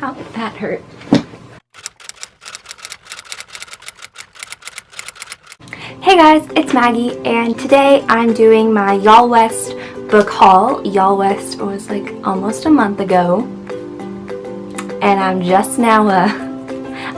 Ow, that hurt. Hey guys, it's Maggie, and today I'm doing my yallwest book haul. Yallwest was like almost a month ago, and I'm just now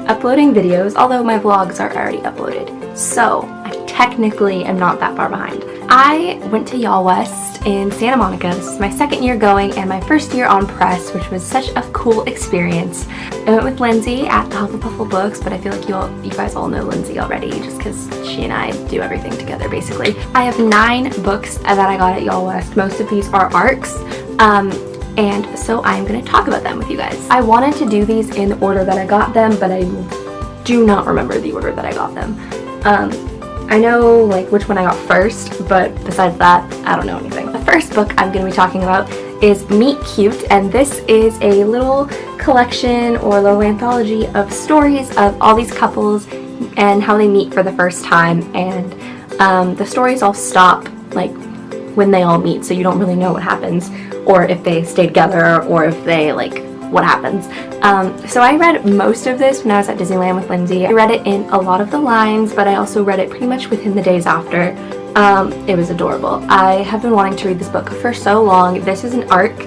uploading videos, although my vlogs are already uploaded, so I technically am not that far behind. I went to Yallwest in Santa Monica. This is my second year going and my first year on press, which was such a cool experience. I went with Lindsay at the Hufflepufflebooks, but I feel like you guys all know Lindsay already just because she and I do everything together basically. I have 9 books that I got at Yallwest. Most of these are ARCs. And so I'm going to talk about them with you guys. I wanted to do these in the order that I got them, but I do not remember the order that I got them. I know like which one I got first, but besides that, I don't know anything. The first book I'm going to be talking about is Meet Cute, and this is a little collection or little anthology of stories of all these couples and how they meet for the first time, and the stories all stop like when they all meet, so you don't really know what happens, or if they stay together, or if they like what happens. So I read most of this when I was at Disneyland with Lindsay. I read it in a lot of the lines, but I also read it pretty much within the days after. It was adorable. I have been wanting to read this book for so long. This is an ARC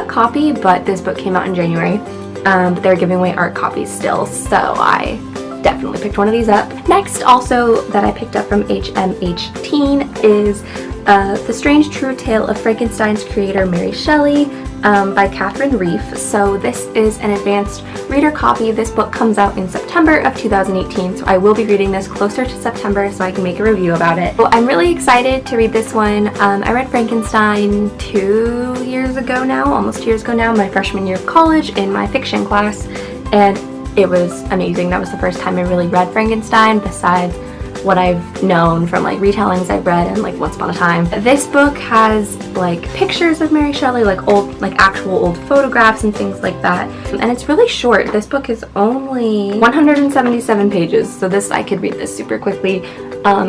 copy, but this book came out in January. But they're giving away ARC copies still, so I definitely picked one of these up. Next, also that I picked up from HMH Teen is The Strange True Tale of Frankenstein's Creator Mary Shelley by Katherine, Reef. So this is an advanced reader copy. This book comes out in September of 2018, so I will be reading this closer to September so I can make a review about it. Well, I'm really excited to read this one. I read Frankenstein 2 years ago now, almost 2 years ago now, my freshman year of college in my fiction class, and it was amazing. That was the first time I really read Frankenstein besides what I've known from like retellings I've read and like Once Upon a Time. This book has like pictures of Mary Shelley, like old, like actual old photographs and things like that. And it's really short. This book is only 177 pages, so I could read this super quickly.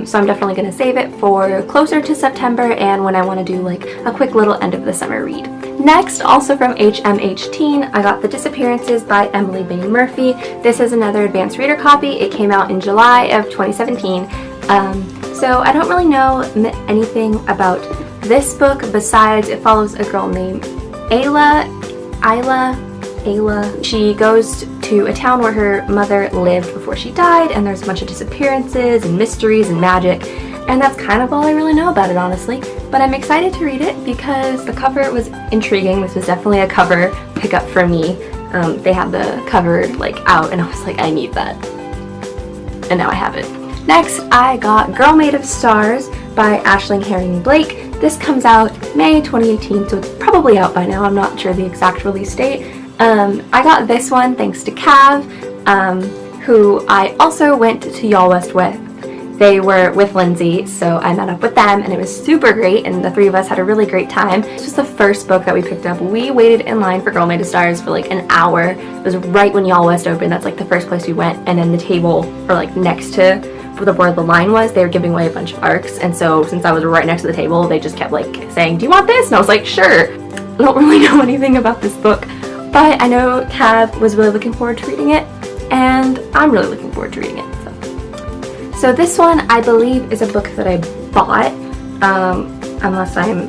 So I'm definitely going to save it for closer to September and when I want to do like a quick little end of the summer read. Next, also from HMH Teen, I got The Disappearances by Emily Bain Murphy. This is another advanced reader copy. It came out in July of 2017. So I don't really know anything about this book besides it follows a girl named Ayla. She goes to a town where her mother lived before she died, and there's a bunch of disappearances and mysteries and magic, and that's kind of all I really know about it, honestly. But I'm excited to read it because the cover was intriguing. This was definitely a cover pickup for me. They had the cover like out, and I was like, I need that. And now I have it. Next, I got Girl Made of Stars by Ashlynn Blake. This comes out May 2018, so it's probably out by now. I'm not sure the exact release date. I got this one thanks to Cav, who I also went to Yallwest with. They were with Lindsay, so I met up with them and it was super great, and the 3 of us had a really great time. This was the first book that we picked up. We waited in line for Girl Made of Stars for like an hour. It was right when Yallwest opened. That's like the first place we went, and then the table, or like next to where the line was, they were giving away a bunch of ARCs, and so since I was right next to the table, they just kept like saying, do you want this? And I was like, sure. I don't really know anything about this book, but I know Cav was really looking forward to reading it, and I'm really looking forward to reading it. So this one, I believe, is a book that I bought, unless I'm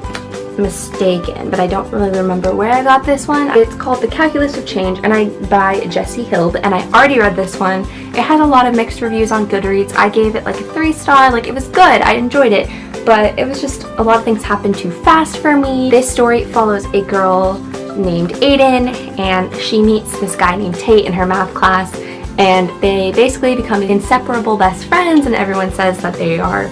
mistaken, but I don't really remember where I got this one. It's called The Calculus of Change, and by Jessie Hild, and I already read this one. It had a lot of mixed reviews on Goodreads. I gave it like a 3-star, like it was good, I enjoyed it, but it was just a lot of things happened too fast for me. This story follows a girl named Aiden, and she meets this guy named Tate in her math class, and they basically become inseparable best friends, and everyone says that they are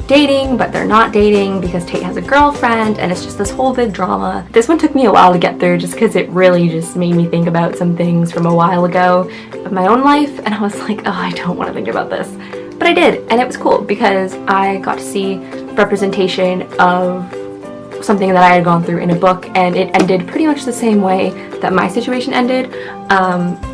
dating, but they're not dating because Tate has a girlfriend, and it's just this whole big drama. This one took me a while to get through just because it really just made me think about some things from a while ago of my own life, and I was like, oh, I don't want to think about this. But I did, and it was cool because I got to see representation of something that I had gone through in a book, and it ended pretty much the same way that my situation ended,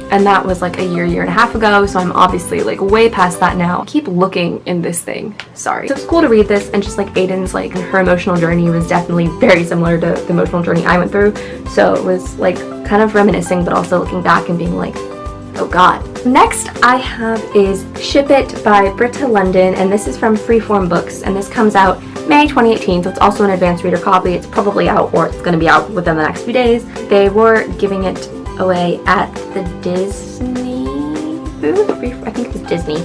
and that was like a year and a half ago, so I'm obviously like way past that now. I keep looking in this thing, sorry. So it's cool to read this, and just like Aiden's, like her emotional journey was definitely very similar to the emotional journey I went through, so it was like kind of reminiscing, but also looking back and being like, oh god. Next I have is Ship It by Britta London, and this is from Freeform Books, and this comes out May 2018, so it's also an advanced reader copy. It's probably out, or it's going to be out within the next few days. They were giving it away at the Disney booth? I think it was Disney.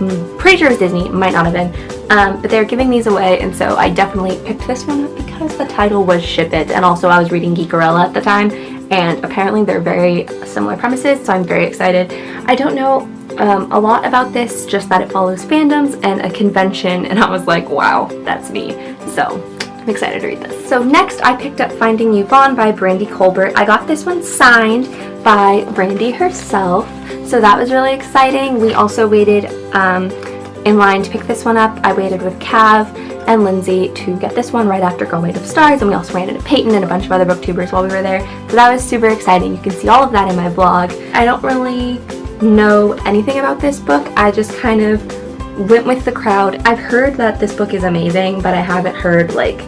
I'm pretty sure it was Disney, might not have been. But they're giving these away, and so I definitely picked this one up because the title was Ship It, and also I was reading Geekerella at the time, and apparently they're very similar premises, so I'm very excited. I don't know a lot about this, just that it follows fandoms and a convention, and I was like, wow, that's me. So I'm excited to read this. So next I picked up Finding You Vaughn by Brandy Colbert. I got this one signed by Brandy herself, so that was really exciting. We also waited in line to pick this one up. I waited with Cav and Lindsay to get this one right after Girl Made of Stars, and we also ran into Peyton and a bunch of other booktubers while we were there, so that was super exciting. You can see all of that in my blog. I don't really know anything about this book. I just kind of went with the crowd. I've heard that this book is amazing, but I haven't heard like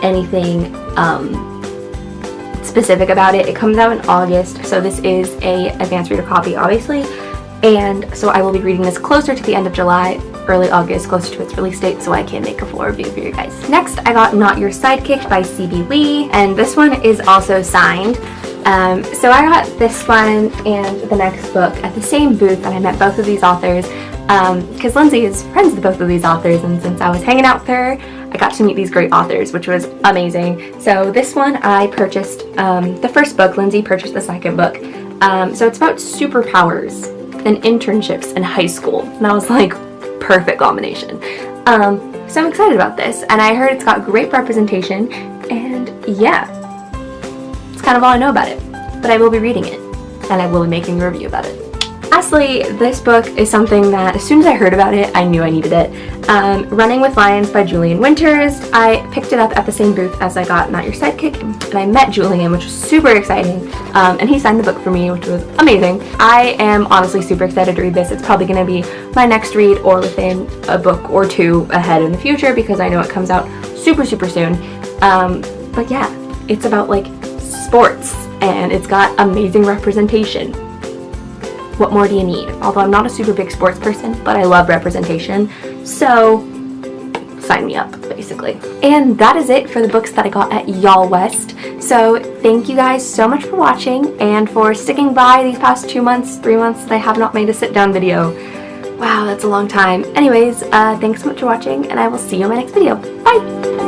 anything specific about it. It comes out in August, so this is a advanced reader copy obviously, and so I will be reading this closer to the end of July, early August, closer to its release date, so I can make a full review for you guys. Next I got Not Your Sidekick by C.B. Lee, and this one is also signed. So I got this one and the next book at the same booth, and I met both of these authors because Lindsay is friends with both of these authors, and since I was hanging out with her, I got to meet these great authors, which was amazing. So this one I purchased the first book, Lindsay purchased the second book. So it's about superpowers and internships in high school, and I was like, perfect combination. So I'm excited about this, and I heard it's got great representation, and yeah, it's kind of all I know about it, but I will be reading it, and I will be making a review about it. Lastly, this book is something that as soon as I heard about it, I knew I needed it. Running with Lions by Julian Winters. I picked it up at the same booth as I got Not Your Sidekick, and I met Julian, which was super exciting, and he signed the book for me, which was amazing. I am honestly super excited to read this. It's probably going to be my next read, or within a book or two ahead in the future, because I know it comes out super soon. But yeah, it's about like sports, and it's got amazing representation. What more do you need? Although I'm not a super big sports person, but I love representation, so sign me up, basically. And that is it for the books that I got at YallWest. So thank you guys so much for watching and for sticking by these past 2 months, 3 months that I have not made a sit-down video. Wow, that's a long time. Anyways, thanks so much for watching, and I will see you in my next video. Bye!